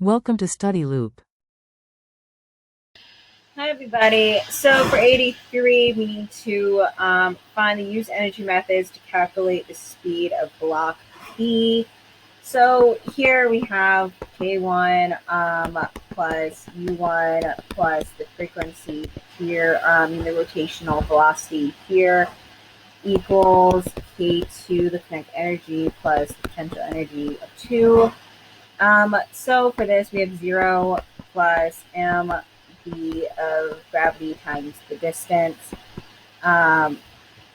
Welcome to Study Loop. Hi everybody. So for 83, we need to find the use energy methods to calculate the speed of block B. So here we have K1 plus U1 plus the frequency here, the rotational velocity here equals K2, the kinetic energy, plus the potential energy of 2. So for this, we have 0 plus m of gravity times the distance. And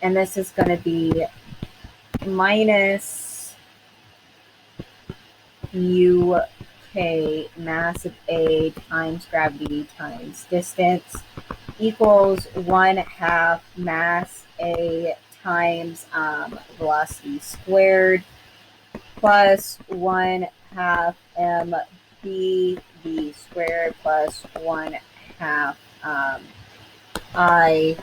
this is going to be minus UK mass of A times gravity times distance equals 1/2 mass A times velocity squared plus 1/2 mv squared plus 1/2 I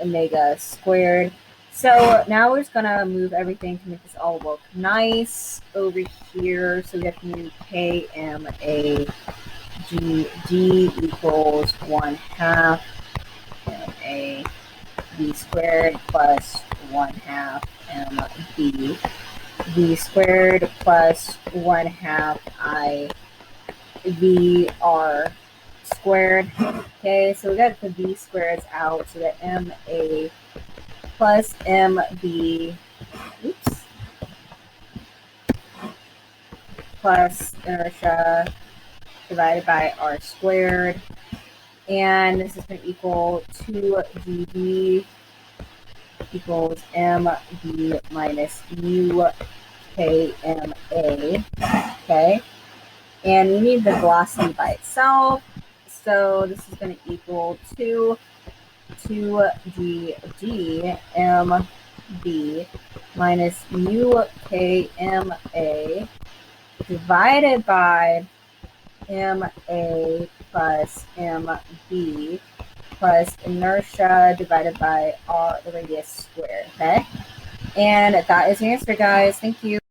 omega squared. So now we're just gonna move everything to make this all look nice over here. So we have to move KMA GG equals 1/2 MA V squared plus 1/2 MB V squared plus 1/2 I VR squared. Okay, so we got the V squareds out, so that MA plus MB, plus inertia divided by R squared. And this is going to equal 2GD equals MB minus UKMA. Okay. And we need the velocity by itself. So this is going to equal 2GG MB minus UKMA divided by MA plus MB plus inertia divided by R, the radius squared. Okay. And that is the answer, guys. Thank you.